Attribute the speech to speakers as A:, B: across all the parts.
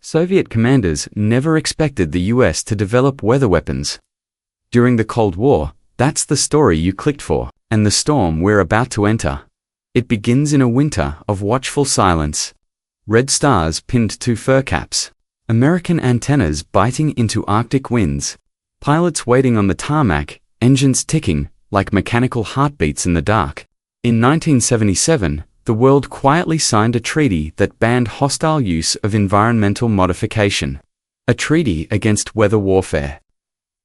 A: Soviet commanders never expected the US to develop weather weapons. During the Cold War, that's the story you clicked for, and the storm we're about to enter. It begins in a winter of watchful silence. Red stars pinned to fur caps. American antennas biting into Arctic winds. Pilots waiting on the tarmac, engines ticking like mechanical heartbeats in the dark. In 1977, the world quietly signed a treaty that banned hostile use of environmental modification. A treaty against weather warfare.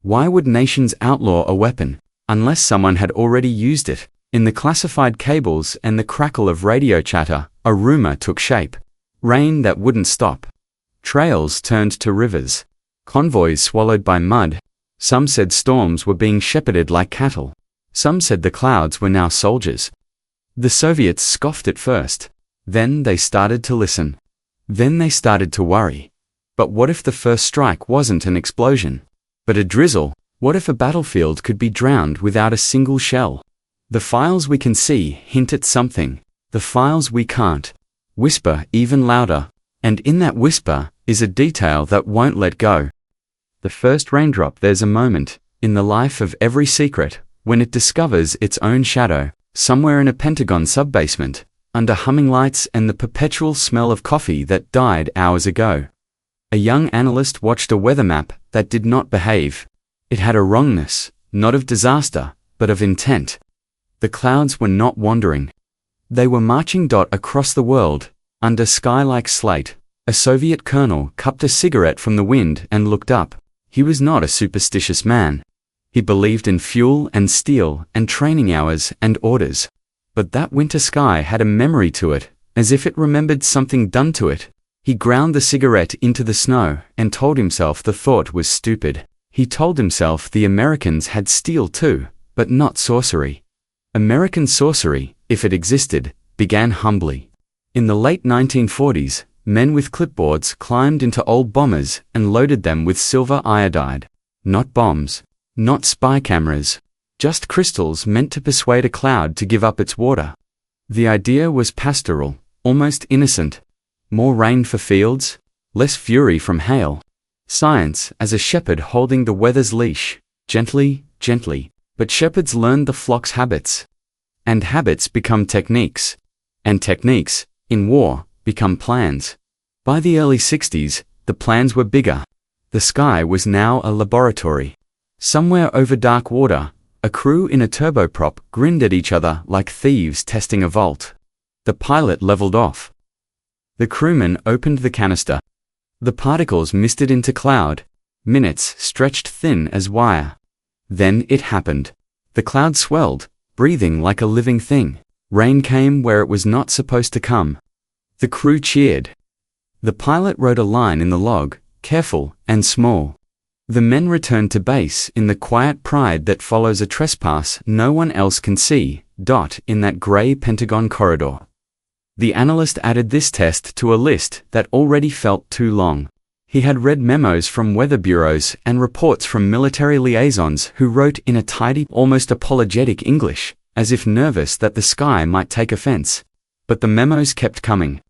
A: Why would nations outlaw a weapon, unless someone had already used it? In the classified cables and the crackle of radio chatter, a rumor took shape. Rain that wouldn't stop. Trails turned to rivers. Convoys swallowed by mud. Some said storms were being shepherded like cattle. Some said the clouds were now soldiers. The Soviets scoffed at first. Then they started to listen. Then they started to worry. But what if the first strike wasn't an explosion, but a drizzle? What if a battlefield could be drowned without a single shell? The files we can see hint at something. The files we can't whisper even louder. And in that whisper is a detail that won't let go. The first raindrop. There's a moment in the life of every secret when it discovers its own shadow, somewhere in a Pentagon subbasement, under humming lights and the perpetual smell of coffee that died hours ago. A young analyst watched a weather map that did not behave. It had a wrongness, not of disaster, but of intent. The clouds were not wandering. They were marching across the world, under sky like slate. A Soviet colonel cupped a cigarette from the wind and looked up. He was not a superstitious man. He believed in fuel and steel and training hours and orders. But that winter sky had a memory to it, as if it remembered something done to it. He ground the cigarette into the snow and told himself the thought was stupid. He told himself the Americans had steel too, but not sorcery. American sorcery, if it existed, began humbly. In the late 1940s, men with clipboards climbed into old bombers and loaded them with silver iodide. Not bombs. Not spy cameras. Just crystals meant to persuade a cloud to give up its water. The idea was pastoral, almost innocent. More rain for fields, less fury from hail. Science as a shepherd holding the weather's leash, gently, gently. But shepherds learned the flock's habits. And habits become techniques. And techniques, in war, become plans. By the early 60s, the plans were bigger. The sky was now a laboratory. Somewhere over dark water, a crew in a turboprop grinned at each other like thieves testing a vault. The pilot leveled off. The crewman opened the canister. The particles misted into cloud. Minutes stretched thin as wire. Then it happened. The cloud swelled, breathing like a living thing. Rain came where it was not supposed to come. The crew cheered. The pilot wrote a line in the log, careful and small. The men returned to base in the quiet pride that follows a trespass no one else can see. In that gray Pentagon corridor. The analyst added this test to a list that already felt too long. He had read memos from weather bureaus and reports from military liaisons who wrote in a tidy, almost apologetic English, as if nervous that the sky might take offense. But the memos kept coming.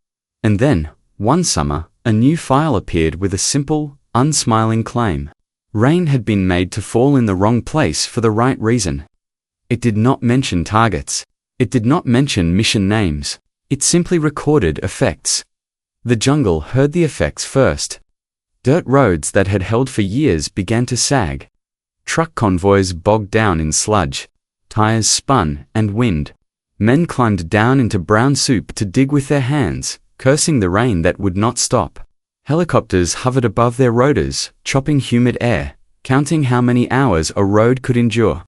A: And then, one summer, a new file appeared with a simple, unsmiling claim. Rain had been made to fall in the wrong place for the right reason. It did not mention targets. It did not mention mission names. It simply recorded effects. The jungle heard the effects first. Dirt roads that had held for years began to sag. Truck convoys bogged down in sludge. Tires spun and wind. Men climbed down into brown soup to dig with their hands, cursing the rain that would not stop. Helicopters hovered above their rotors, chopping humid air, counting how many hours a road could endure.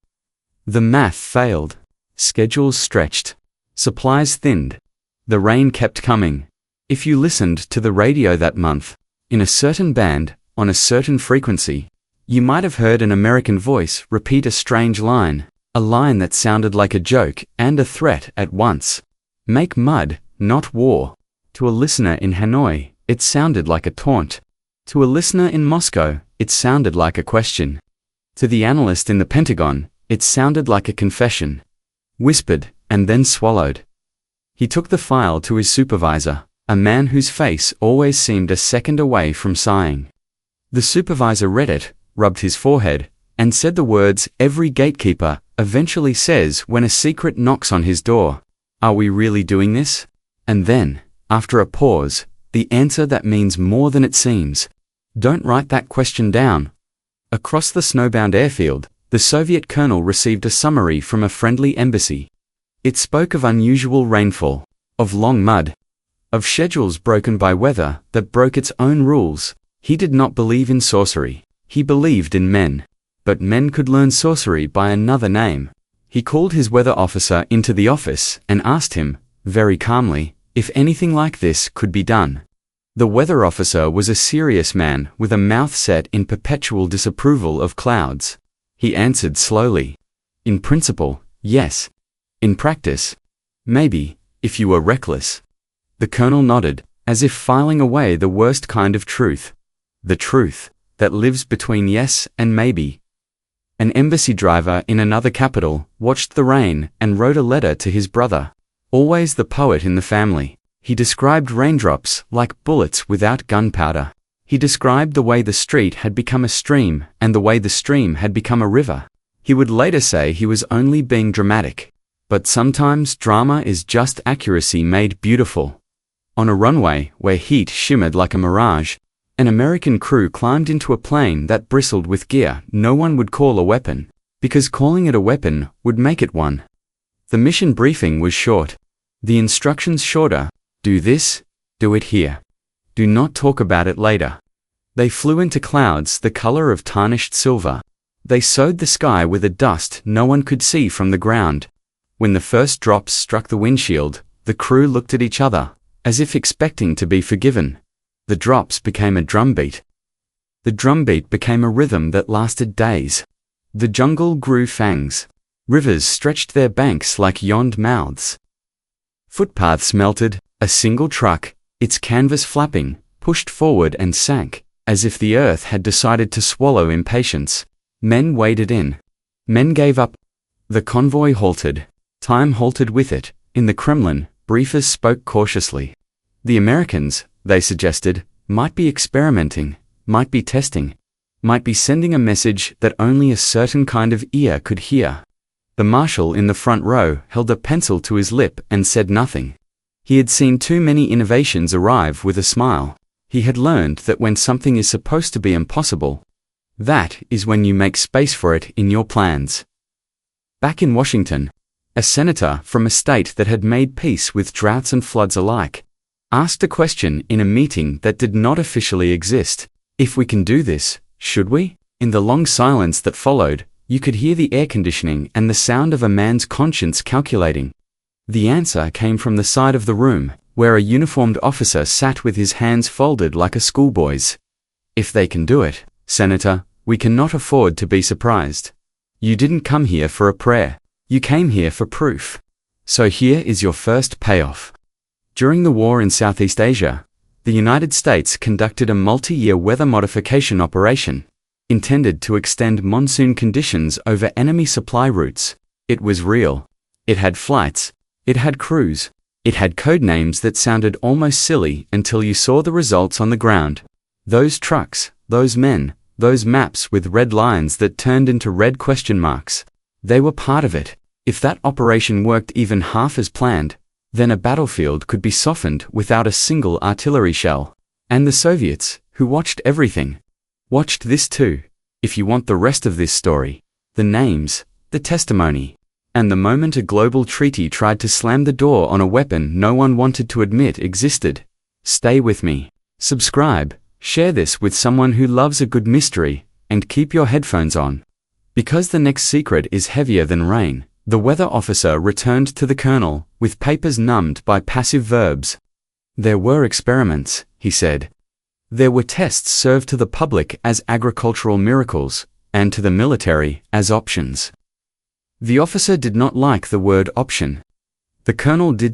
A: The math failed. Schedules stretched. Supplies thinned. The rain kept coming. If you listened to the radio that month, in a certain band, on a certain frequency, you might have heard an American voice repeat a strange line, a line that sounded like a joke and a threat at once. Make mud, not war. To a listener in Hanoi, it sounded like a taunt. To a listener in Moscow, it sounded like a question. To the analyst in the Pentagon, it sounded like a confession. Whispered, and then swallowed. He took the file to his supervisor, a man whose face always seemed a second away from sighing. The supervisor read it, rubbed his forehead, and said the words every gatekeeper eventually says when a secret knocks on his door. Are we really doing this? And then, after a pause, the answer that means more than it seems. Don't write that question down. Across the snowbound airfield, the Soviet colonel received a summary from a friendly embassy. It spoke of unusual rainfall, of long mud, of schedules broken by weather that broke its own rules. He did not believe in sorcery. He believed in men. But men could learn sorcery by another name. He called his weather officer into the office and asked him, very calmly, if anything like this could be done. The weather officer was a serious man with a mouth set in perpetual disapproval of clouds. He answered slowly, in principle, yes. In practice, maybe, if you were reckless. The colonel nodded, as if filing away the worst kind of truth. The truth that lives between yes and maybe. An embassy driver in another capital watched the rain and wrote a letter to his brother. Always the poet in the family, he described raindrops like bullets without gunpowder. He described the way the street had become a stream and the way the stream had become a river. He would later say he was only being dramatic. But sometimes drama is just accuracy made beautiful. On a runway where heat shimmered like a mirage, an American crew climbed into a plane that bristled with gear no one would call a weapon, because calling it a weapon would make it one. The mission briefing was short. The instructions shorter: do this, do it here. Do not talk about it later. They flew into clouds the color of tarnished silver. They sowed the sky with a dust no one could see from the ground. When the first drops struck the windshield, the crew looked at each other, as if expecting to be forgiven. The drops became a drumbeat. The drumbeat became a rhythm that lasted days. The jungle grew fangs. Rivers stretched their banks like yawned mouths. Footpaths melted. A single truck, its canvas flapping, pushed forward and sank, as if the earth had decided to swallow impatience. Men waded in. Men gave up. The convoy halted. Time halted with it. In the Kremlin, briefers spoke cautiously. The Americans, they suggested, might be experimenting, might be testing, might be sending a message that only a certain kind of ear could hear. The marshal in the front row held a pencil to his lip and said nothing. He had seen too many innovations arrive with a smile. He had learned that when something is supposed to be impossible, that is when you make space for it in your plans. Back in Washington, a senator from a state that had made peace with droughts and floods alike asked a question in a meeting that did not officially exist. If we can do this, should we? In the long silence that followed, you could hear the air conditioning and the sound of a man's conscience calculating. The answer came from the side of the room, where a uniformed officer sat with his hands folded like a schoolboy's. If they can do it, Senator, we cannot afford to be surprised. You didn't come here for a prayer. You came here for proof. So here is your first payoff. During the war in Southeast Asia, the United States conducted a multi-year weather modification operation, intended to extend monsoon conditions over enemy supply routes. It was real. It had flights. It had crews. It had code names that sounded almost silly until you saw the results on the ground. Those trucks, those men, those maps with red lines that turned into red question marks. They were part of it. If that operation worked even half as planned, then a battlefield could be softened without a single artillery shell. And the Soviets, who watched everything, watched this too. If you want the rest of this story, the names, the testimony, and the moment a global treaty tried to slam the door on a weapon no one wanted to admit existed. Stay with me. Subscribe, share this with someone who loves a good mystery, and keep your headphones on. Because the next secret is heavier than rain, the weather officer returned to the colonel, with papers numbed by passive verbs. There were experiments, he said. There were tests served to the public as agricultural miracles, and to the military as options. The officer did not like the word option. The colonel did.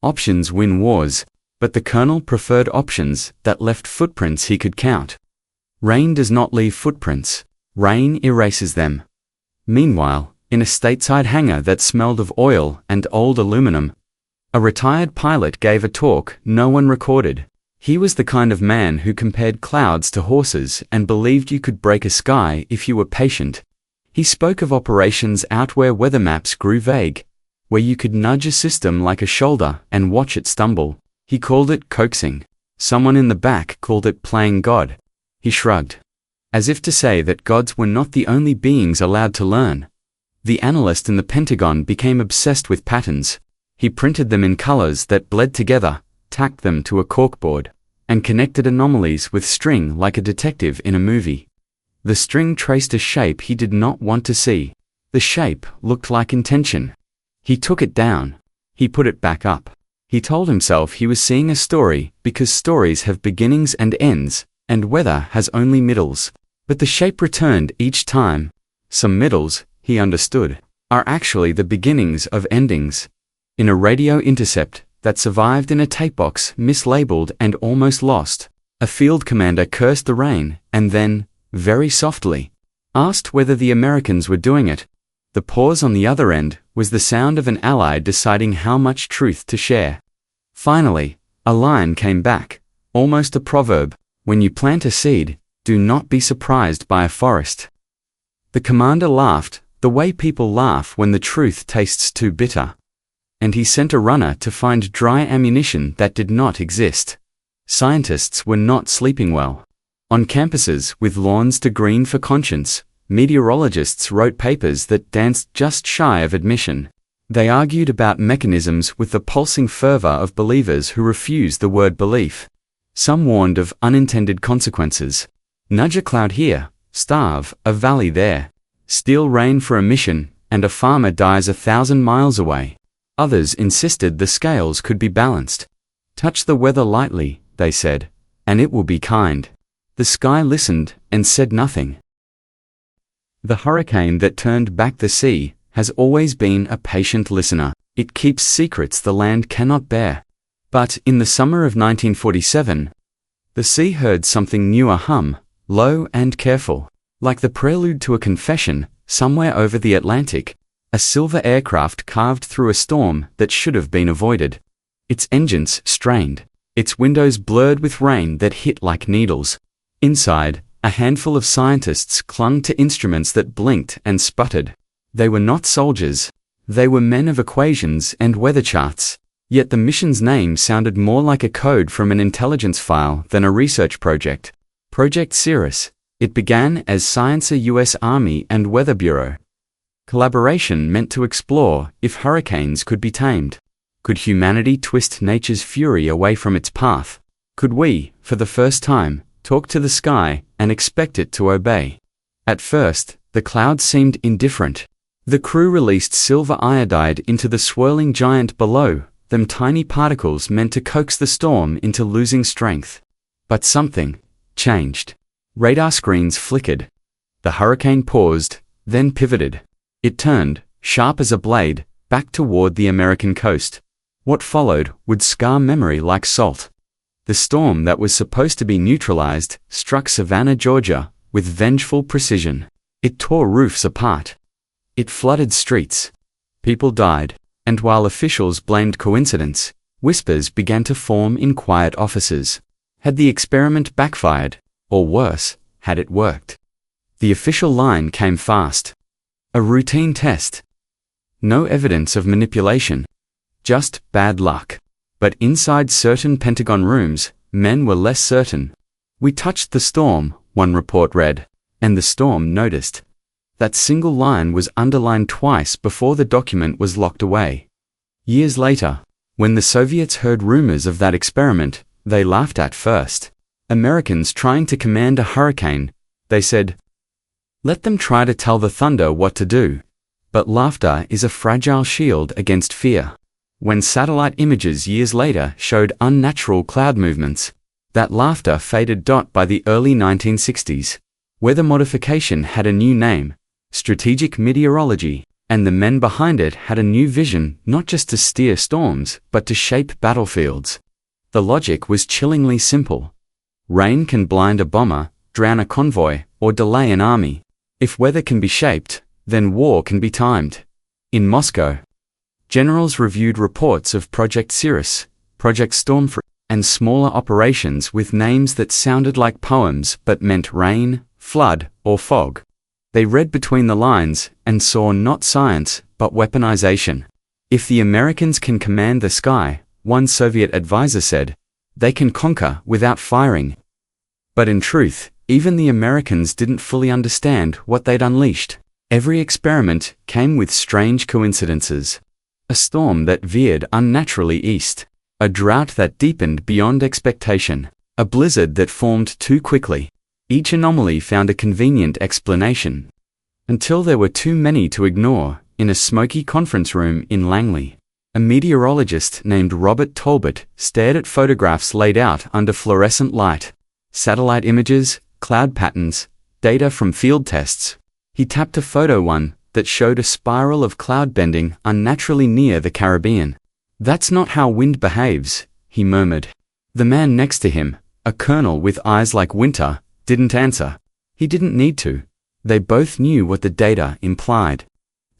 A: Options win wars, but the colonel preferred options that left footprints he could count. Rain does not leave footprints. Rain erases them. Meanwhile, in a stateside hangar that smelled of oil and old aluminum, A retired pilot gave a talk no one recorded. He was the kind of man who compared clouds to horses and believed you could break a sky if you were patient. He spoke of operations out where weather maps grew vague, where you could nudge a system like a shoulder and watch it stumble. He called it coaxing. Someone in the back called it playing God. He shrugged, as if to say that gods were not the only beings allowed to learn. The analyst in the Pentagon became obsessed with patterns. He printed them in colors that bled together, tacked them to a corkboard, and connected anomalies with string like a detective in a movie. The string traced a shape he did not want to see. The shape looked like intention. He took it down. He put it back up. He told himself he was seeing a story because stories have beginnings and ends, and weather has only middles. But the shape returned each time. Some middles, he understood, are actually the beginnings of endings. In a radio intercept that survived in a tape box mislabeled and almost lost, a field commander cursed the rain and then, very softly, asked whether the Americans were doing it. The pause on the other end was the sound of an ally deciding how much truth to share. Finally, a line came back, almost a proverb: when you plant a seed, do not be surprised by a forest. The commander laughed, the way people laugh when the truth tastes too bitter. And he sent a runner to find dry ammunition that did not exist. Scientists were not sleeping well. On campuses with lawns to green for conscience, meteorologists wrote papers that danced just shy of admission. They argued about mechanisms with the pulsing fervor of believers who refused the word belief. Some warned of unintended consequences. Nudge a cloud here, starve a valley there. Steal rain for a mission, and a farmer dies 1,000 miles away. Others insisted the scales could be balanced. Touch the weather lightly, they said, and it will be kind. The sky listened and said nothing. The hurricane that turned back the sea has always been a patient listener. It keeps secrets the land cannot bear. But in the summer of 1947, the sea heard something new, a hum, low and careful, like the prelude to a confession, somewhere over the Atlantic. A silver aircraft carved through a storm that should have been avoided. Its engines strained, its windows blurred with rain that hit like needles. Inside, a handful of scientists clung to instruments that blinked and sputtered. They were not soldiers. They were men of equations and weather charts. Yet the mission's name sounded more like a code from an intelligence file than a research project. Project Cirrus. It began as Science, a U.S. Army and Weather Bureau. Collaboration meant to explore if hurricanes could be tamed. Could humanity twist nature's fury away from its path? Could we, for the first time, talk to the sky and expect it to obey? At first, the clouds seemed indifferent. The crew released silver iodide into the swirling giant below, them tiny particles meant to coax the storm into losing strength. But something changed. Radar screens flickered. The hurricane paused, then pivoted. It turned, sharp as a blade, back toward the American coast. What followed would scar memory like salt. The storm that was supposed to be neutralized struck Savannah, Georgia, with vengeful precision. It tore roofs apart. It flooded streets. People died, and while officials blamed coincidence, whispers began to form in quiet offices. Had the experiment backfired? Or worse, had it worked? The official line came fast. A routine test. No evidence of manipulation. Just bad luck. But inside certain Pentagon rooms, men were less certain. We touched the storm, one report read, and the storm noticed. That single line was underlined twice before the document was locked away. Years later, when the Soviets heard rumors of that experiment, they laughed at first. Americans trying to command a hurricane, they said, let them try to tell the thunder what to do. But laughter is a fragile shield against fear. When satellite images years later showed unnatural cloud movements, that laughter faded. By the early 1960s, weather modification had a new name, strategic meteorology, and the men behind it had a new vision, not just to steer storms, but to shape battlefields. The logic was chillingly simple. Rain can blind a bomber, drown a convoy, or delay an army. If weather can be shaped, then war can be timed. In Moscow, Generals reviewed reports of Project Cirrus, Project Stormfront, and smaller operations with names that sounded like poems but meant rain, flood, or fog. They read between the lines and saw not science, but weaponization. If the Americans can command the sky, one Soviet advisor said, they can conquer without firing. But in truth, even the Americans didn't fully understand what they'd unleashed. Every experiment came with strange coincidences. A storm that veered unnaturally east. A drought that deepened beyond expectation. A blizzard that formed too quickly. Each anomaly found a convenient explanation. Until there were too many to ignore. In a smoky conference room in Langley, a meteorologist named Robert Talbot stared at photographs laid out under fluorescent light. Satellite images, cloud patterns, data from field tests. He tapped a photo one that showed a spiral of cloud bending unnaturally near the Caribbean. "That's not how wind behaves," he murmured. The man next to him, a colonel with eyes like winter, didn't answer. He didn't need to. They both knew what the data implied.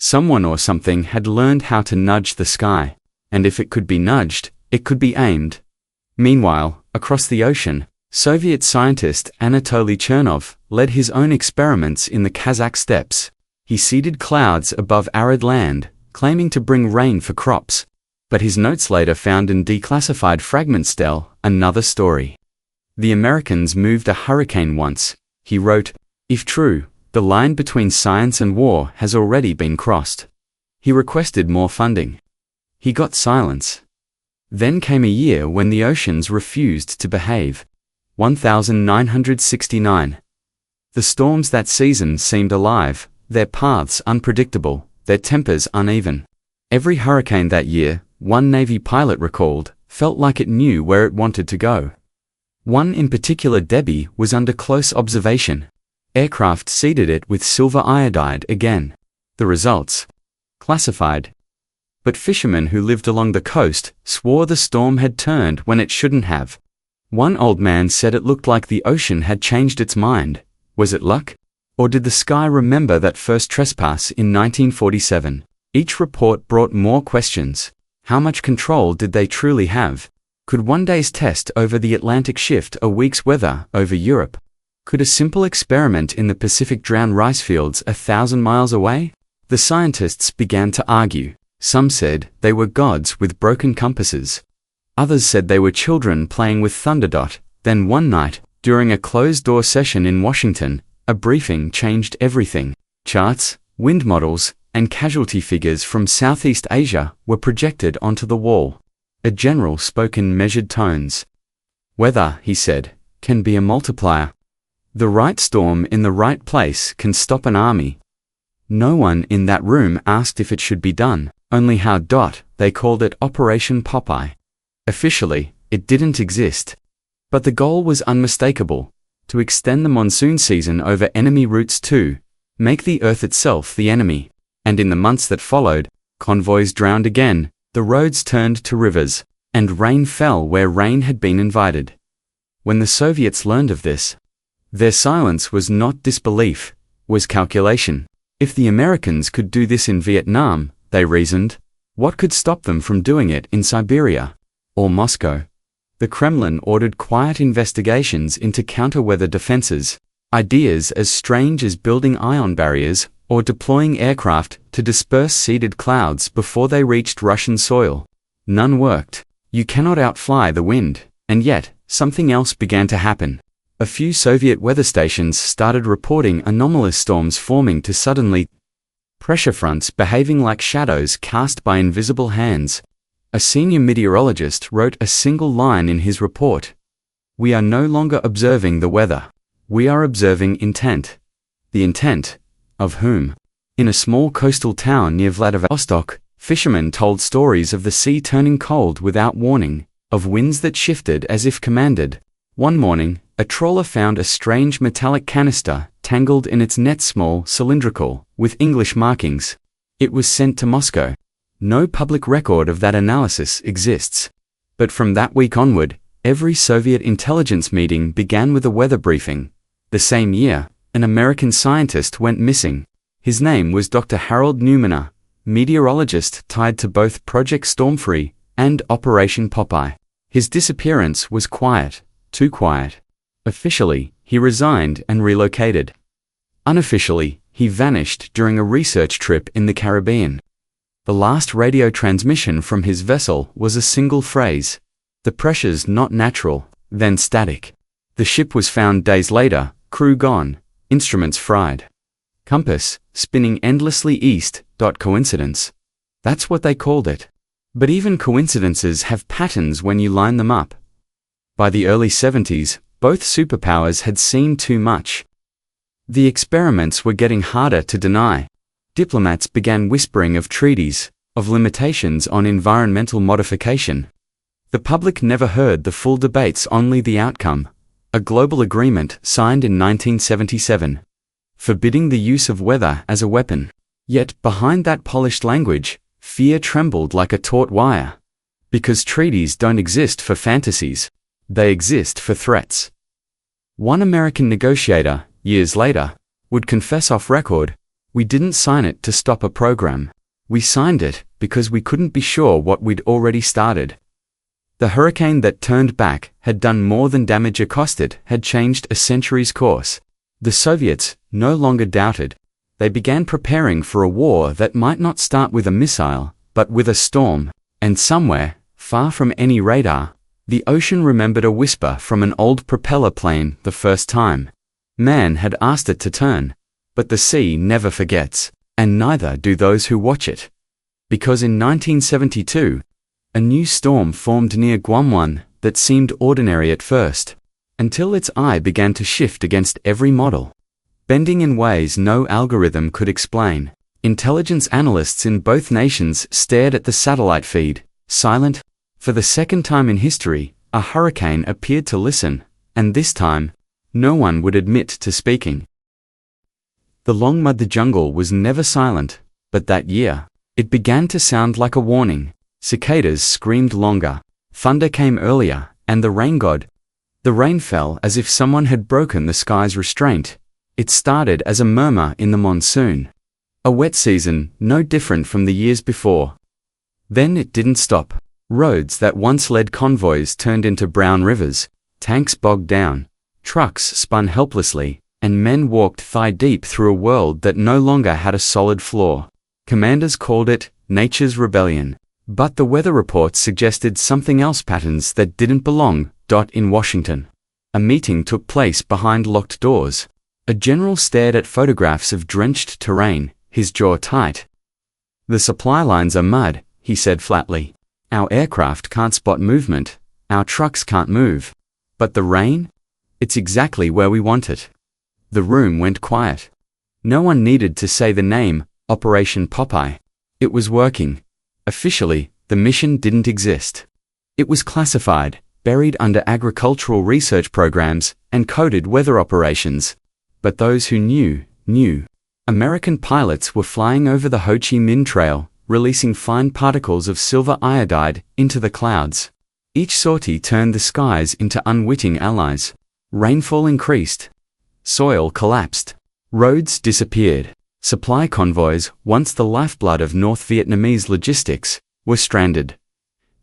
A: Someone or something had learned how to nudge the sky, and if it could be nudged, it could be aimed. Meanwhile, across the ocean, Soviet scientist Anatoly Chernov led his own experiments in the Kazakh steppes. He seeded clouds above arid land, claiming to bring rain for crops. But his notes later found in declassified fragments tell another story. The Americans moved a hurricane once, he wrote. If true, the line between science and war has already been crossed. He requested more funding. He got silence. Then came a year when the oceans refused to behave. 1969. The storms that season seemed alive, their paths unpredictable, their tempers uneven. Every hurricane that year, one Navy pilot recalled, felt like it knew where it wanted to go. One in particular, Debbie, was under close observation. Aircraft seeded it with silver iodide again. The results? Classified. But fishermen who lived along the coast swore the storm had turned when it shouldn't have. One old man said it looked like the ocean had changed its mind. Was it luck? Or did the sky remember that first trespass in 1947? Each report brought more questions. How much control did they truly have? Could one day's test over the Atlantic shift a week's weather over Europe? Could a simple experiment in the Pacific drown rice fields 1,000 miles away? The scientists began to argue. Some said they were gods with broken compasses. Others said they were children playing with Thunderdot. Then one night, during a closed-door session in Washington, a briefing changed everything. Charts, wind models, and casualty figures from Southeast Asia were projected onto the wall. A general spoke in measured tones. Weather, he said, can be a multiplier. The right storm in the right place can stop an army. No one in that room asked if it should be done, only how. They called it Operation Popeye. Officially, it didn't exist. But the goal was unmistakable: to extend the monsoon season over enemy routes to make the earth itself the enemy. And in the months that followed, convoys drowned again, the roads turned to rivers, and rain fell where rain had been invited. When the Soviets learned of this, their silence was not disbelief, was calculation. If the Americans could do this in Vietnam, they reasoned, what could stop them from doing it in Siberia or Moscow? The Kremlin ordered quiet investigations into counter-weather defenses, ideas as strange as building ion barriers or deploying aircraft to disperse seeded clouds before they reached Russian soil. None worked. You cannot outfly the wind, and yet, something else began to happen. A few Soviet weather stations started reporting anomalous storms forming to suddenly pressure fronts behaving like shadows cast by invisible hands. A senior meteorologist wrote a single line in his report. We are no longer observing the weather. We are observing intent. The intent of whom? In a small coastal town near Vladivostok, fishermen told stories of the sea turning cold without warning, of winds that shifted as if commanded. One morning, a trawler found a strange metallic canister tangled in its net, small, cylindrical, with English markings. It was sent to Moscow. No public record of that analysis exists. But from that week onward, every Soviet intelligence meeting began with a weather briefing. The same year, an American scientist went missing. His name was Dr. Harold Neumeier, meteorologist tied to both Project Stormfree and Operation Popeye. His disappearance was quiet, too quiet. Officially, he resigned and relocated. Unofficially, he vanished during a research trip in the Caribbean. The last radio transmission from his vessel was a single phrase: "The pressure's not natural," then static. The ship was found days later, crew gone, instruments fried. Compass, spinning endlessly east. Coincidence. That's what they called it. But even coincidences have patterns when you line them up. By the early 70s, both superpowers had seen too much. The experiments were getting harder to deny. Diplomats began whispering of treaties, of limitations on environmental modification. The public never heard the full debates, only the outcome: a global agreement signed in 1977, forbidding the use of weather as a weapon. Yet, behind that polished language, fear trembled like a taut wire. Because treaties don't exist for fantasies, they exist for threats. One American negotiator, years later, would confess off record, "We didn't sign it to stop a program. We signed it because we couldn't be sure what we'd already started." The hurricane that turned back had done more than damage accosted, had changed a century's course. The Soviets no longer doubted. They began preparing for a war that might not start with a missile, but with a storm. And somewhere, far from any radar, the ocean remembered a whisper from an old propeller plane the first time. Man had asked it to turn, but the sea never forgets, and neither do those who watch it. Because in 1972, a new storm formed near Guam, that seemed ordinary at first, until its eye began to shift against every model, bending in ways no algorithm could explain. Intelligence analysts in both nations stared at the satellite feed, silent. For the second time in history, a hurricane appeared to listen, and this time, no one would admit to speaking. The long mud, the jungle, was never silent, but that year, it began to sound like a warning. Cicadas screamed longer, thunder came earlier, and the rain god. The rain fell as if someone had broken the sky's restraint. It started as a murmur in the monsoon. A wet season, no different from the years before. Then it didn't stop. Roads that once led convoys turned into brown rivers, tanks bogged down, trucks spun helplessly, and men walked thigh-deep through a world that no longer had a solid floor. Commanders called it nature's rebellion. But the weather reports suggested something else, patterns that didn't belong. In Washington, a meeting took place behind locked doors. A general stared at photographs of drenched terrain, his jaw tight. "The supply lines are mud," he said flatly. "Our aircraft can't spot movement, our trucks can't move. But the rain? It's exactly where we want it." The room went quiet. No one needed to say the name, Operation Popeye. It was working. Officially, the mission didn't exist. It was classified, buried under agricultural research programs, and coded weather operations. But those who knew, knew. American pilots were flying over the Ho Chi Minh Trail, releasing fine particles of silver iodide into the clouds. Each sortie turned the skies into unwitting allies. Rainfall increased. Soil collapsed. Roads disappeared. Supply convoys, once the lifeblood of North Vietnamese logistics, were stranded.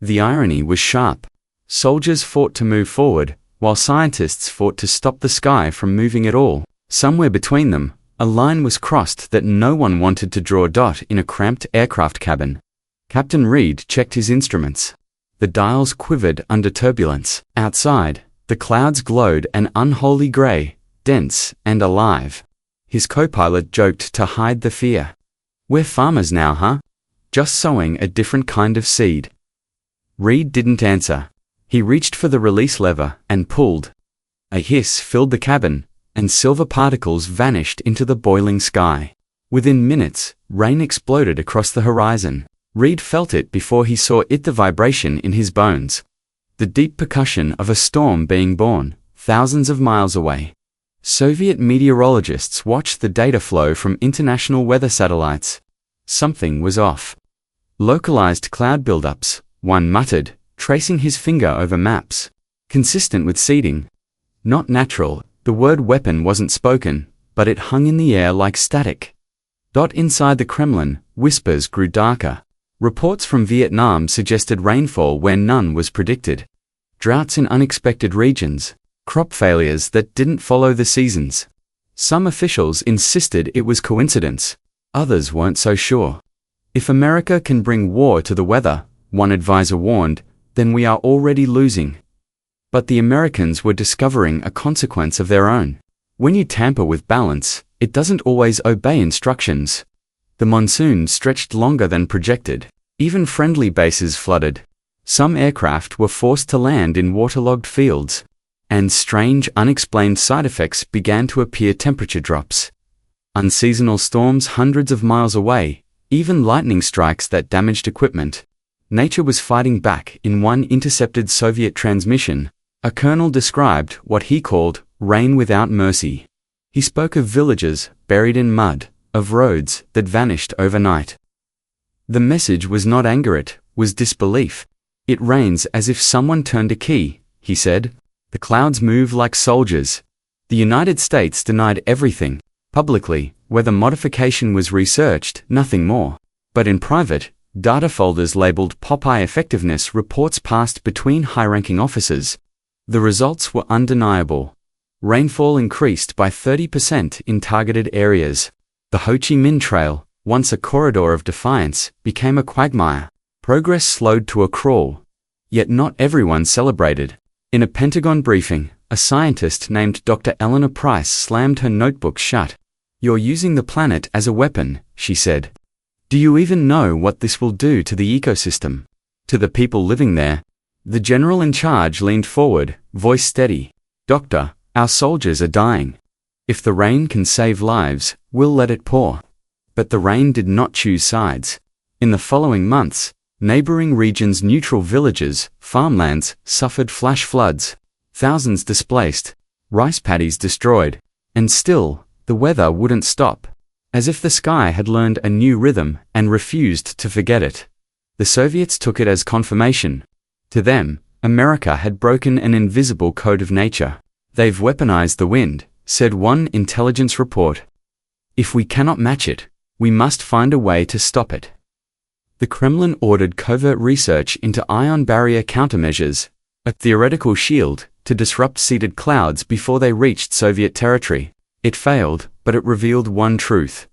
A: The irony was sharp. Soldiers fought to move forward, while scientists fought to stop the sky from moving at all. Somewhere between them, a line was crossed that no one wanted to draw. In a cramped aircraft cabin, Captain Reed checked his instruments. The dials quivered under turbulence. Outside, the clouds glowed an unholy gray, dense and alive. His co-pilot joked to hide the fear. "We're farmers now, huh? Just sowing a different kind of seed." Reed didn't answer. He reached for the release lever and pulled. A hiss filled the cabin, and silver particles vanished into the boiling sky. Within minutes, rain exploded across the horizon. Reed felt it before he saw it, the vibration in his bones. The deep percussion of a storm being born, thousands of miles away. Soviet meteorologists watched the data flow from international weather satellites. Something was off. Localized cloud buildups, one muttered, tracing his finger over maps. Consistent with seeding. Not natural. The word weapon wasn't spoken, but it hung in the air like static. Inside the Kremlin, whispers grew darker. Reports from Vietnam suggested rainfall where none was predicted. Droughts in unexpected regions. Crop failures that didn't follow the seasons. Some officials insisted it was coincidence. Others weren't so sure. If America can bring war to the weather, one advisor warned, then we are already losing. But the Americans were discovering a consequence of their own. When you tamper with balance, it doesn't always obey instructions. The monsoon stretched longer than projected. Even friendly bases flooded. Some aircraft were forced to land in waterlogged fields. And strange, unexplained side effects began to appear: temperature drops, unseasonal storms hundreds of miles away, even lightning strikes that damaged equipment. Nature was fighting back. In one intercepted Soviet transmission, a colonel described what he called rain without mercy. He spoke of villages buried in mud, of roads that vanished overnight. The message was not anger, it was disbelief. It rains as if someone turned a key, he said. The clouds move like soldiers. The United States denied everything. Publicly, weather modification was researched, nothing more. But in private, data folders labeled Popeye effectiveness reports passed between high-ranking officers. The results were undeniable. Rainfall increased by 30% in targeted areas. The Ho Chi Minh Trail, once a corridor of defiance, became a quagmire. Progress slowed to a crawl. Yet not everyone celebrated. In a Pentagon briefing, a scientist named Dr. Eleanor Price slammed her notebook shut. "You're using the planet as a weapon," she said. "Do you even know what this will do to the ecosystem? To the people living there?" The general in charge leaned forward, voice steady. "Doctor, our soldiers are dying. If the rain can save lives, we'll let it pour." But the rain did not choose sides. In the following months, neighboring regions' neutral villages, farmlands, suffered flash floods. Thousands displaced, rice paddies destroyed. And still, the weather wouldn't stop. As if the sky had learned a new rhythm and refused to forget it. The Soviets took it as confirmation. To them, America had broken an invisible code of nature. "They've weaponized the wind," said one intelligence report. "If we cannot match it, we must find a way to stop it." The Kremlin ordered covert research into ion barrier countermeasures, a theoretical shield to disrupt seeded clouds before they reached Soviet territory. It failed, but it revealed one truth.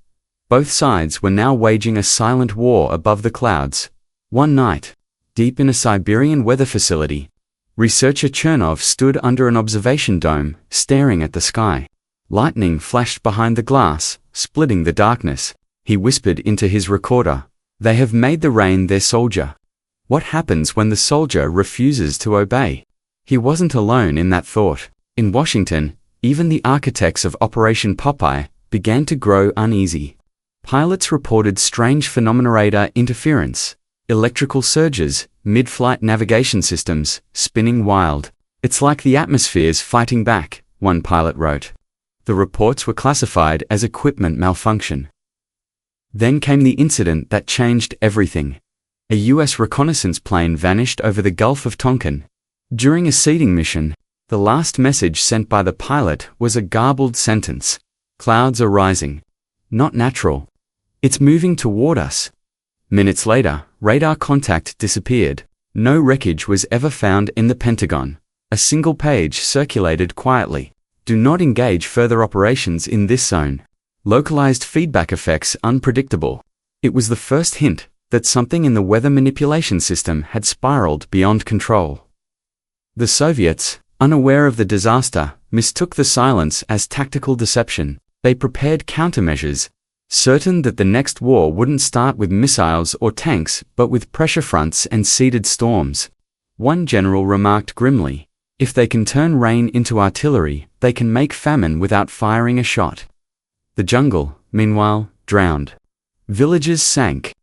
A: Both sides were now waging a silent war above the clouds. One night, deep in a Siberian weather facility, researcher Chernov stood under an observation dome, staring at the sky. Lightning flashed behind the glass, splitting the darkness. He whispered into his recorder, "They have made the rain their soldier." What happens when the soldier refuses to obey? He wasn't alone in that thought. In Washington, even the architects of Operation Popeye began to grow uneasy. Pilots reported strange phenomena: radar interference, electrical surges, mid-flight navigation systems spinning wild. "It's like the atmosphere's fighting back," one pilot wrote. The reports were classified as equipment malfunction. Then came the incident that changed everything. A U.S. reconnaissance plane vanished over the Gulf of Tonkin. During a seeding mission, the last message sent by the pilot was a garbled sentence. "Clouds are rising. Not natural. It's moving toward us." Minutes later, radar contact disappeared. No wreckage was ever found in the Pentagon. A single page circulated quietly. "Do not engage further operations in this zone. Localized feedback effects unpredictable." It was the first hint that something in the weather manipulation system had spiraled beyond control. The Soviets, unaware of the disaster, mistook the silence as tactical deception. They prepared countermeasures, certain that the next war wouldn't start with missiles or tanks, but with pressure fronts and seeded storms. One general remarked grimly, "If they can turn rain into artillery, they can make famine without firing a shot." The jungle, meanwhile, drowned. Villages sank.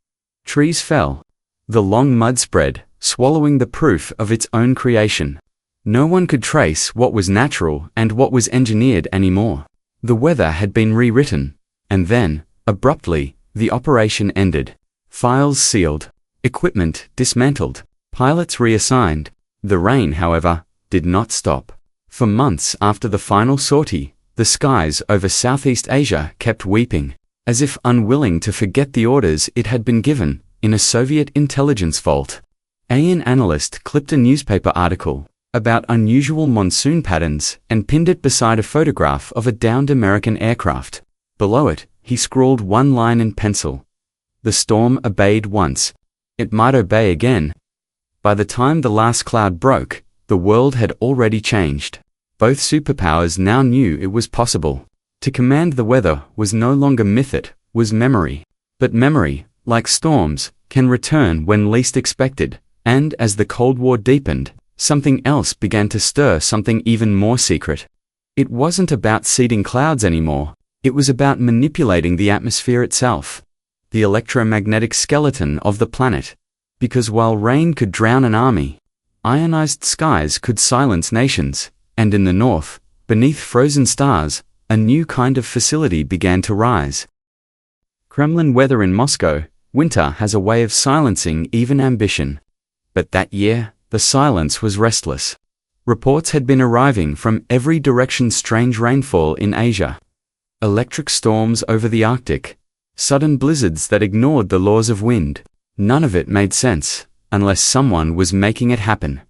A: Trees fell. The long mud spread, swallowing the proof of its own creation. No one could trace what was natural and what was engineered anymore. The weather had been rewritten. And then, abruptly, the operation ended. Files sealed. Equipment dismantled. Pilots reassigned. The rain, however, did not stop. For months after the final sortie, the skies over Southeast Asia kept weeping. as if unwilling to forget the orders it had been given, in a Soviet intelligence vault. An analyst clipped a newspaper article about unusual monsoon patterns and pinned it beside a photograph of a downed American aircraft. Below it, he scrawled one line in pencil. The storm obeyed once. It might obey again. By the time the last cloud broke, the world had already changed. Both superpowers now knew it was possible. To command the weather was no longer myth, it was memory. But memory, like storms, can return when least expected, and as the Cold War deepened, something else began to stir, something even more secret. It wasn't about seeding clouds anymore, it was about manipulating the atmosphere itself, the electromagnetic skeleton of the planet. Because while rain could drown an army, ionized skies could silence nations, and in the north, beneath frozen stars, a new kind of facility began to rise. Kremlin weather in Moscow, winter has a way of silencing even ambition. But that year, the silence was restless. Reports had been arriving from every direction: strange rainfall in Asia, electric storms over the Arctic, sudden blizzards that ignored the laws of wind. None of it made sense, unless someone was making it happen.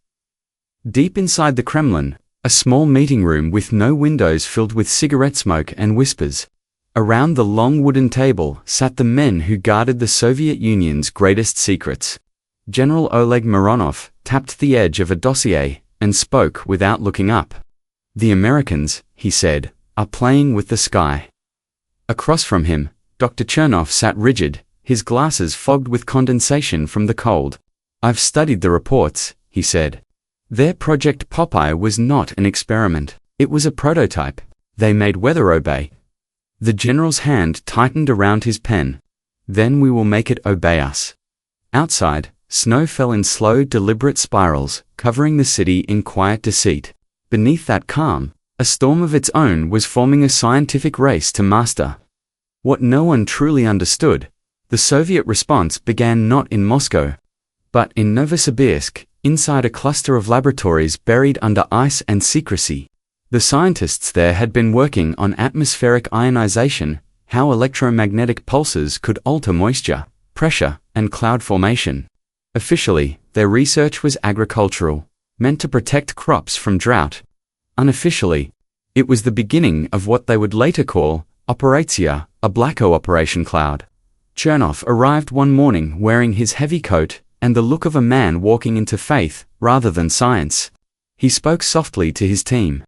A: Deep inside the Kremlin, a small meeting room with no windows filled with cigarette smoke and whispers. Around the long wooden table sat the men who guarded the Soviet Union's greatest secrets. General Oleg Mironov tapped the edge of a dossier and spoke without looking up. "The Americans," he said, "are playing with the sky." Across from him, Dr. Chernov sat rigid, his glasses fogged with condensation from the cold. "I've studied the reports," he said. Their Project Popeye was not an experiment. It was a prototype. They made weather obey. The general's hand tightened around his pen. "Then we will make it obey us." Outside, snow fell in slow, deliberate spirals, covering the city in quiet deceit. Beneath that calm, a storm of its own was forming a scientific race to master what no one truly understood. The Soviet response began not in Moscow, but in Novosibirsk, inside a cluster of laboratories buried under ice and secrecy. The scientists there had been working on atmospheric ionization, how electromagnetic pulses could alter moisture, pressure, and cloud formation. Officially, their research was agricultural, meant to protect crops from drought. Unofficially, it was the beginning of what they would later call Operatia, a Blacko operation cloud. Chernov arrived one morning wearing his heavy coat and the look of a man walking into faith rather than science. He spoke softly to his team.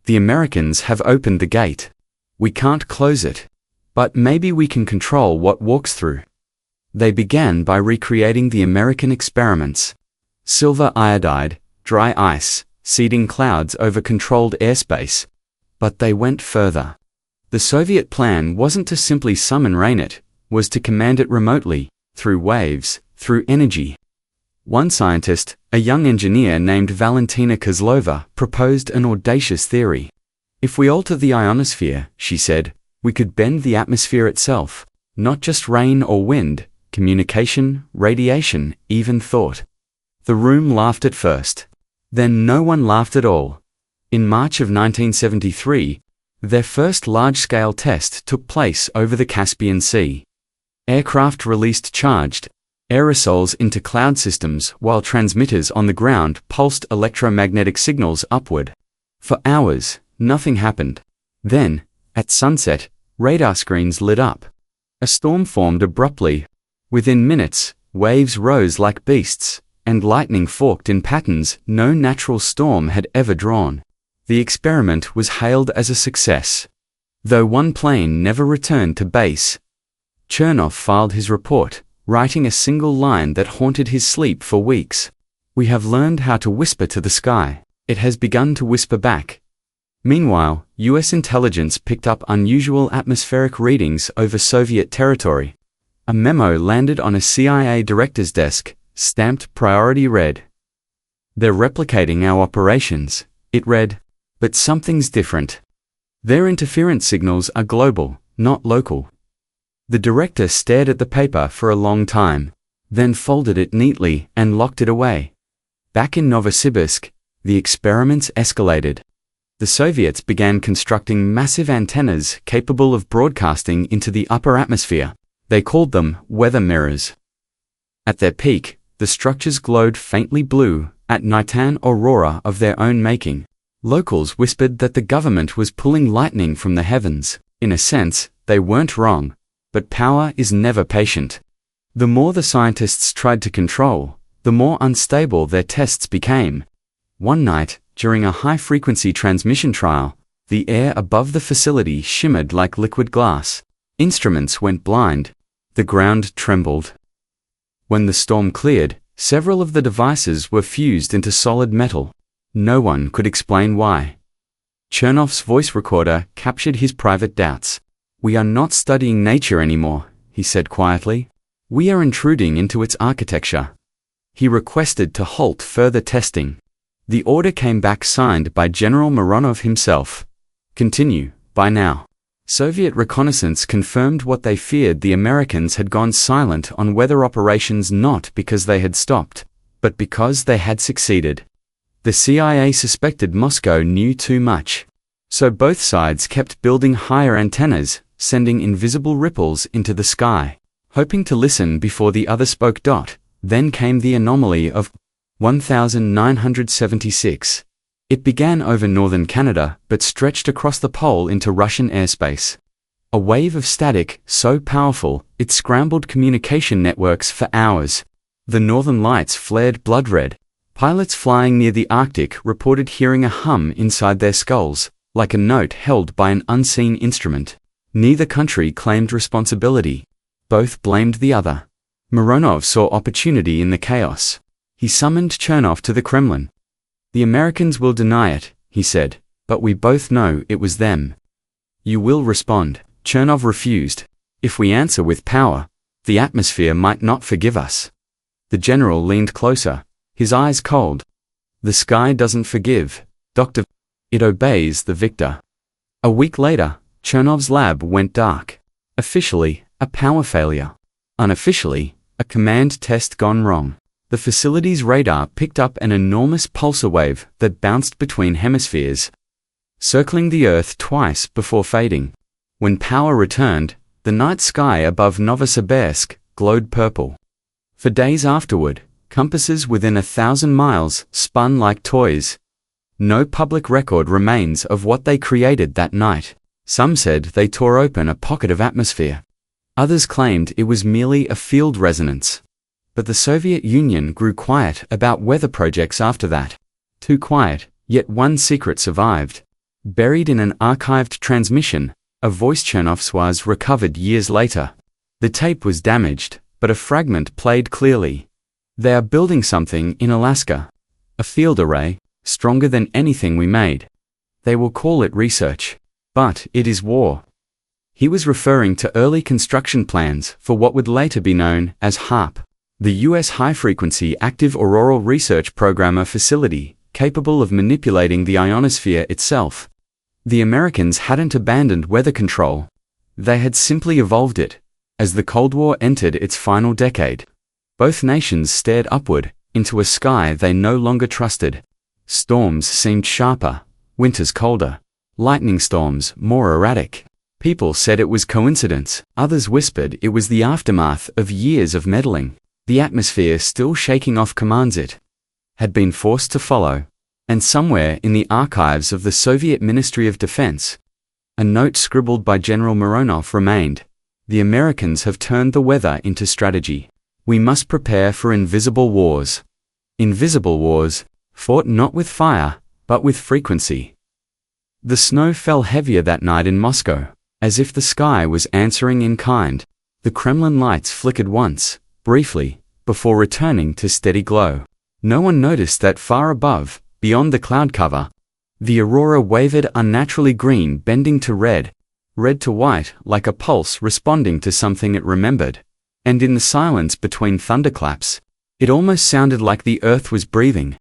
A: "The Americans have opened the gate. We can't close it, but maybe we can control what walks through." They began by recreating the American experiments. Silver iodide, dry ice, seeding clouds over controlled airspace. But they went further. The Soviet plan wasn't to simply summon rain, it was to command it remotely, through waves, through energy. One scientist, a young engineer named Valentina Kozlova, proposed an audacious theory. "If we alter the ionosphere," she said, "we could bend the atmosphere itself, not just rain or wind, communication, radiation, even thought." The room laughed at first. Then no one laughed at all. In March of 1973, their first large-scale test took place over the Caspian Sea. Aircraft released charged aerosols into cloud systems while transmitters on the ground pulsed electromagnetic signals upward. For hours, nothing happened. Then, at sunset, radar screens lit up. A storm formed abruptly. Within minutes, waves rose like beasts, and lightning forked in patterns no natural storm had ever drawn. The experiment was hailed as a success, though one plane never returned to base. Chernov filed his report, writing a single line that haunted his sleep for weeks. "We have learned how to whisper to the sky. It has begun to whisper back." Meanwhile, US intelligence picked up unusual atmospheric readings over Soviet territory. A memo landed on a CIA director's desk, stamped Priority Red. "They're replicating our operations," it read. "But something's different. Their interference signals are global, not local." The director stared at the paper for a long time, then folded it neatly and locked it away. Back in Novosibirsk, the experiments escalated. The Soviets began constructing massive antennas capable of broadcasting into the upper atmosphere. They called them weather mirrors. At their peak, the structures glowed faintly blue, at night an aurora of their own making. Locals whispered that the government was pulling lightning from the heavens. In a sense, they weren't wrong, but power is never patient. The more the scientists tried to control, the more unstable their tests became. One night, during a high-frequency transmission trial, the air above the facility shimmered like liquid glass. Instruments went blind. The ground trembled. When the storm cleared, several of the devices were fused into solid metal. No one could explain why. Chernov's voice recorder captured his private doubts. "We are not studying nature anymore," he said quietly. "We are intruding into its architecture." He requested to halt further testing. The order came back signed by General Mironov himself. Continue, by now. Soviet reconnaissance confirmed what they feared: the Americans had gone silent on weather operations not because they had stopped, but because they had succeeded. The CIA suspected Moscow knew too much. So both sides kept building higher antennas, sending invisible ripples into the sky, hoping to listen before the other spoke. Then came the anomaly of 1976. It began over northern Canada, but stretched across the pole into Russian airspace. A wave of static, so powerful, it scrambled communication networks for hours. The northern lights flared blood red. Pilots flying near the Arctic reported hearing a hum inside their skulls, like a note held by an unseen instrument. Neither country claimed responsibility. Both blamed the other. Mironov saw opportunity in the chaos. He summoned Chernov to the Kremlin. "The Americans will deny it," he said, "but we both know it was them." "You will respond." Chernov refused. "If we answer with power, the atmosphere might not forgive us." The general leaned closer, his eyes cold. "The sky doesn't forgive, Dr. It obeys the victor." A week later, Chernov's lab went dark. Officially, a power failure. Unofficially, a command test gone wrong. The facility's radar picked up an enormous pulsar wave that bounced between hemispheres, circling the Earth twice before fading. When power returned, the night sky above Novosibirsk glowed purple. For days afterward, compasses within 1,000 miles spun like toys. No public record remains of what they created that night. Some said they tore open a pocket of atmosphere. Others claimed it was merely a field resonance. But the Soviet Union grew quiet about weather projects after that. Too quiet, yet one secret survived. Buried in an archived transmission, a voice Chernov's was recovered years later. The tape was damaged, but a fragment played clearly. "They are building something in Alaska. A field array, stronger than anything we made. They will call it research. But it is war." He was referring to early construction plans for what would later be known as HAARP. The U.S. High-Frequency Active Auroral Research Programmer facility, capable of manipulating the ionosphere itself. The Americans hadn't abandoned weather control. They had simply evolved it. As the Cold War entered its final decade, both nations stared upward, into a sky they no longer trusted. Storms seemed sharper, winters colder, lightning storms more erratic. People said it was coincidence, others whispered it was the aftermath of years of meddling. The atmosphere, still shaking off commands it had been forced to follow. And somewhere in the archives of the Soviet Ministry of Defense, a note scribbled by General Mironov remained: "The Americans have turned the weather into strategy. We must prepare for invisible wars." Invisible wars, fought not with fire, but with frequency. The snow fell heavier that night in Moscow, as if the sky was answering in kind. The Kremlin lights flickered once, briefly, before returning to steady glow. No one noticed that far above, beyond the cloud cover, the aurora wavered unnaturally green, bending to red to white, like a pulse responding to something it remembered. And in the silence between thunderclaps, it almost sounded like the earth was breathing.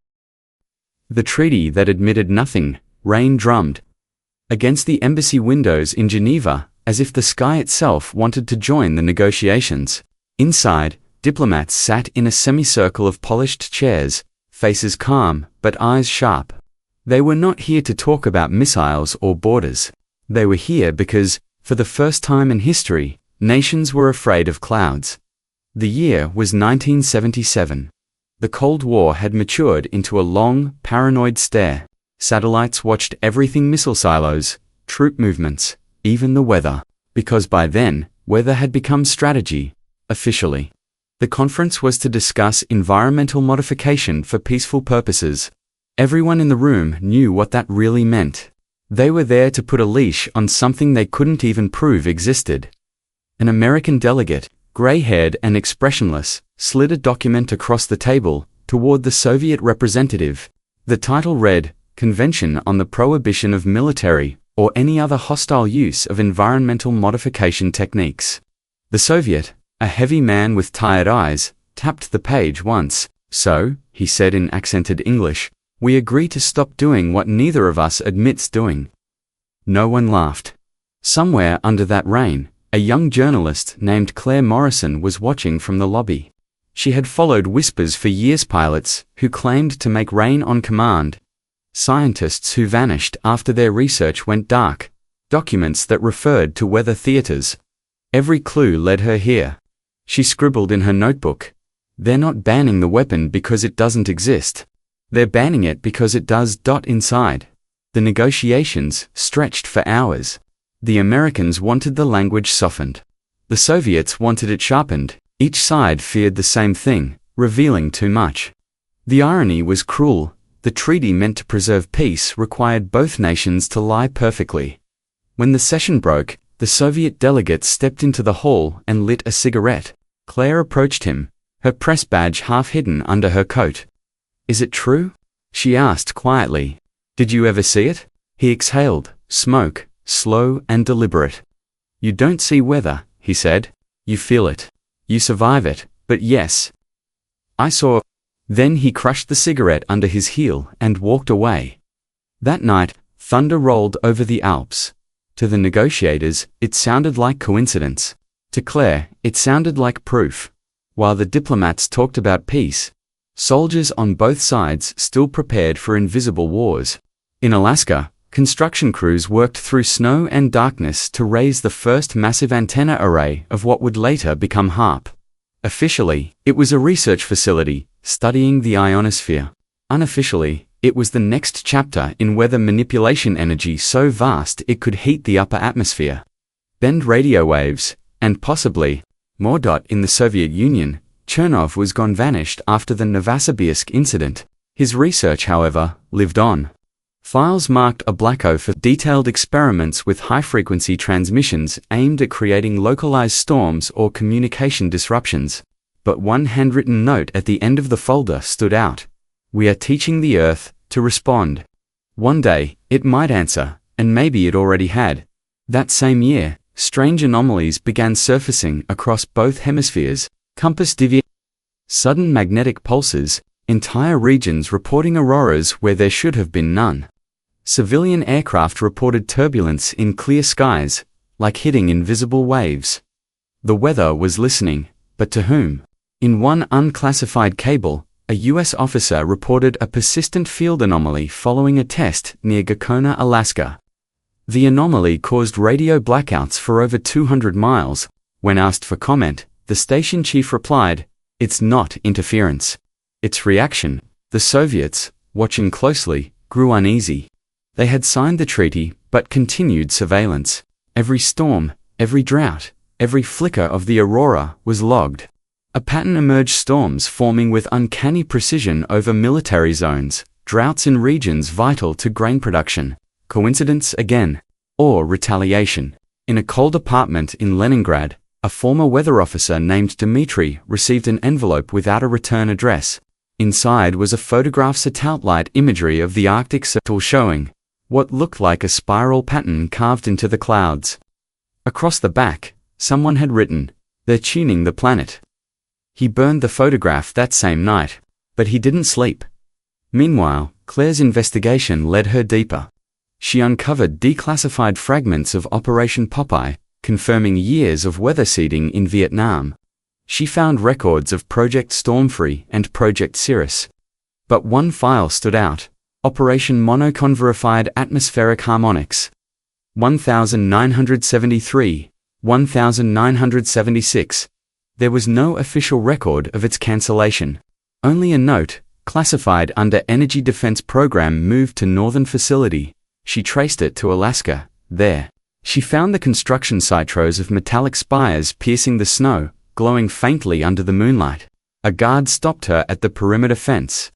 A: The treaty that admitted nothing, rain drummed against the embassy windows in Geneva, as if the sky itself wanted to join the negotiations. Inside, diplomats sat in a semicircle of polished chairs, faces calm, but eyes sharp. They were not here to talk about missiles or borders. They were here because, for the first time in history, nations were afraid of clouds. The year was 1977. The Cold War had matured into a long, paranoid stare. Satellites watched everything: missile silos, troop movements, even the weather. Because by then, weather had become strategy, officially. The conference was to discuss environmental modification for peaceful purposes. Everyone in the room knew what that really meant. They were there to put a leash on something they couldn't even prove existed. An American delegate, gray-haired and expressionless, slid a document across the table toward the Soviet representative. The title read, "Convention on the Prohibition of Military or Any Other Hostile Use of Environmental Modification Techniques." The Soviet, a heavy man with tired eyes, tapped the page once. "So," he said in accented English, "we agree to stop doing what neither of us admits doing." No one laughed. Somewhere under that rain, a young journalist named Claire Morrison was watching from the lobby. She had followed whispers for years: pilots who claimed to make rain on command, scientists who vanished after their research went dark, documents that referred to weather theaters. Every clue led her here. She scribbled in her notebook, "They're not banning the weapon because it doesn't exist. They're banning it because it does. Inside." The negotiations stretched for hours. The Americans wanted the language softened. The Soviets wanted it sharpened. Each side feared the same thing, revealing too much. The irony was cruel. The treaty meant to preserve peace required both nations to lie perfectly. When the session broke, the Soviet delegate stepped into the hall and lit a cigarette. Claire approached him, her press badge half hidden under her coat. "Is it true?" she asked quietly. "Did you ever see it?" He exhaled, smoke, slow and deliberate. "You don't see weather," he said. "You feel it. You survive it, but yes. I saw." Then he crushed the cigarette under his heel and walked away. That night, thunder rolled over the Alps. To the negotiators, it sounded like coincidence. To Claire, it sounded like proof. While the diplomats talked about peace, soldiers on both sides still prepared for invisible wars. In Alaska, construction crews worked through snow and darkness to raise the first massive antenna array of what would later become HAARP. Officially, it was a research facility studying the ionosphere. Unofficially, it was the next chapter in weather manipulation: energy so vast it could heat the upper atmosphere, bend radio waves, and possibly more. In the Soviet Union, Chernov was gone, vanished after the Novosibirsk incident. His research, however, lived on. Files marked a black O for detailed experiments with high-frequency transmissions aimed at creating localized storms or communication disruptions. But one handwritten note at the end of the folder stood out. "We are teaching the Earth to respond. One day, it might answer, and maybe it already had." That same year, strange anomalies began surfacing across both hemispheres. Compass deviation, sudden magnetic pulses, entire regions reporting auroras where there should have been none. Civilian aircraft reported turbulence in clear skies, like hitting invisible waves. The weather was listening, but to whom? In one unclassified cable, a U.S. officer reported a persistent field anomaly following a test near Gakona, Alaska. The anomaly caused radio blackouts for over 200 miles. When asked for comment, the station chief replied, "It's not interference. It's reaction." The Soviets, watching closely, grew uneasy. They had signed the treaty, but continued surveillance. Every storm, every drought, every flicker of the aurora was logged. A pattern emerged: storms forming with uncanny precision over military zones, droughts in regions vital to grain production. Coincidence again? Or retaliation? In a cold apartment in Leningrad, a former weather officer named Dmitry received an envelope without a return address. Inside was a photograph, satellite imagery of the Arctic Circle showing what looked like a spiral pattern carved into the clouds. Across the back, someone had written, "They're tuning the planet." He burned the photograph that same night, but he didn't sleep. Meanwhile, Claire's investigation led her deeper. She uncovered declassified fragments of Operation Popeye, confirming years of weather seeding in Vietnam. She found records of Project Stormfree and Project Cirrus. But one file stood out: Operation Monoconverified Atmospheric Harmonics. 1973, 1976. There was no official record of its cancellation. Only a note, classified under Energy Defense Program, moved to Northern Facility. She traced it to Alaska. There, she found the construction site, rows of metallic spires piercing the snow, glowing faintly under the moonlight. A guard stopped her at the perimeter fence.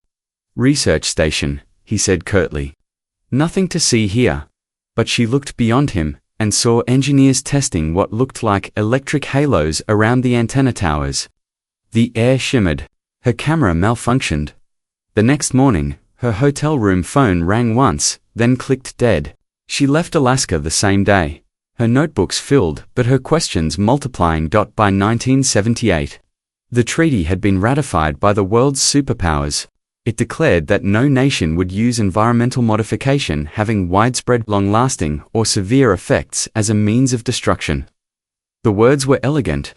A: "Research station," he said curtly. "Nothing to see here." But she looked beyond him and saw engineers testing what looked like electric halos around the antenna towers. The air shimmered. Her camera malfunctioned. The next morning, her hotel room phone rang once, then clicked dead. She left Alaska the same day. Her notebooks filled, but her questions multiplying. By 1978, the treaty had been ratified by the world's superpowers. It declared that no nation would use environmental modification having widespread, long-lasting, or severe effects as a means of destruction. The words were elegant.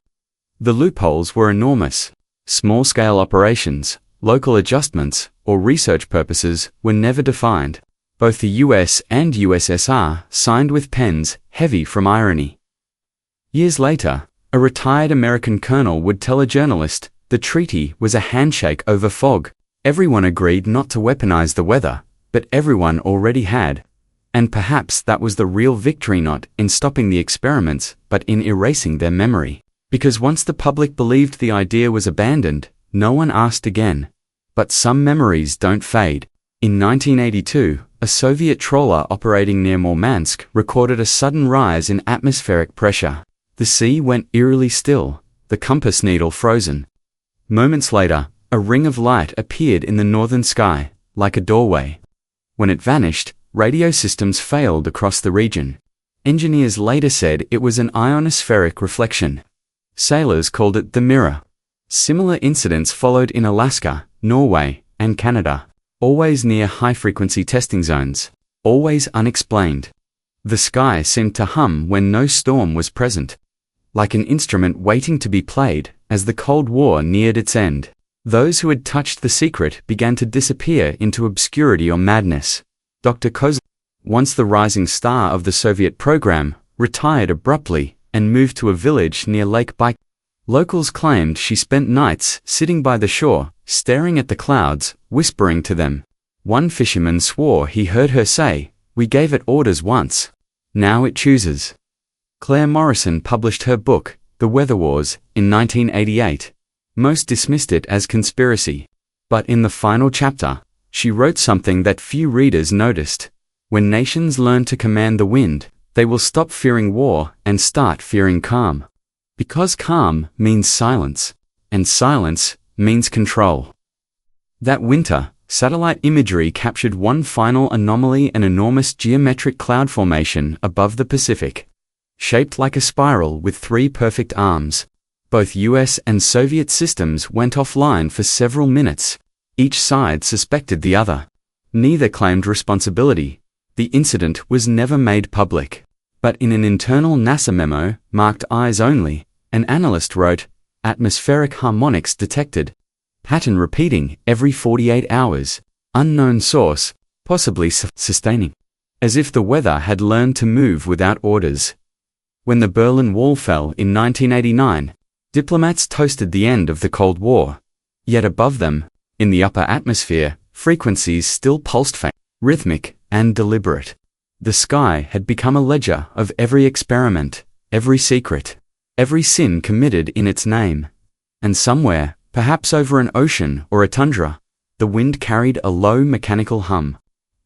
A: The loopholes were enormous. Small-scale operations, local adjustments, or research purposes were never defined. Both the US and USSR signed with pens heavy from irony. Years later, a retired American colonel would tell a journalist, the treaty was a handshake over fog. Everyone agreed not to weaponize the weather, but everyone already had. And perhaps that was the real victory, not in stopping the experiments, but in erasing their memory. Because once the public believed the idea was abandoned, no one asked again. But some memories don't fade. In 1982, a Soviet trawler operating near Murmansk recorded a sudden rise in atmospheric pressure. The sea went eerily still, the compass needle frozen. Moments later, a ring of light appeared in the northern sky, like a doorway. When it vanished, radio systems failed across the region. Engineers later said it was an ionospheric reflection. Sailors called it the mirror. Similar incidents followed in Alaska, Norway, and Canada, always near high-frequency testing zones, always unexplained. The sky seemed to hum when no storm was present, like an instrument waiting to be played as the Cold War neared its end. Those who had touched the secret began to disappear into obscurity or madness. Dr. Kozlov, once the rising star of the Soviet program, retired abruptly and moved to a village near Lake Baikal. Locals claimed she spent nights sitting by the shore, staring at the clouds, whispering to them. One fisherman swore he heard her say, "We gave it orders once. Now it chooses." Claire Morrison published her book, The Weather Wars, in 1988. Most dismissed it as conspiracy. But in the final chapter, she wrote something that few readers noticed. When nations learn to command the wind, they will stop fearing war and start fearing calm. Because calm means silence, and silence means control. That winter, satellite imagery captured one final anomaly: an enormous geometric cloud formation above the Pacific. Shaped like a spiral with three perfect arms. Both US and Soviet systems went offline for several minutes. Each side suspected the other. Neither claimed responsibility. The incident was never made public. But in an internal NASA memo, marked Eyes Only, an analyst wrote, "Atmospheric harmonics detected. Pattern repeating every 48 hours. Unknown source, possibly sustaining." As if the weather had learned to move without orders. When the Berlin Wall fell in 1989, diplomats toasted the end of the Cold War. Yet above them, in the upper atmosphere, frequencies still pulsed faint, rhythmic, and deliberate. The sky had become a ledger of every experiment, every secret, every sin committed in its name. And somewhere, perhaps over an ocean or a tundra, the wind carried a low mechanical hum.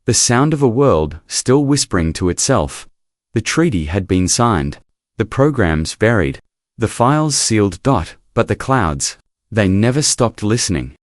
A: The sound of a world still whispering to itself. The treaty had been signed. The programs varied. The files sealed. But the clouds, they never stopped listening.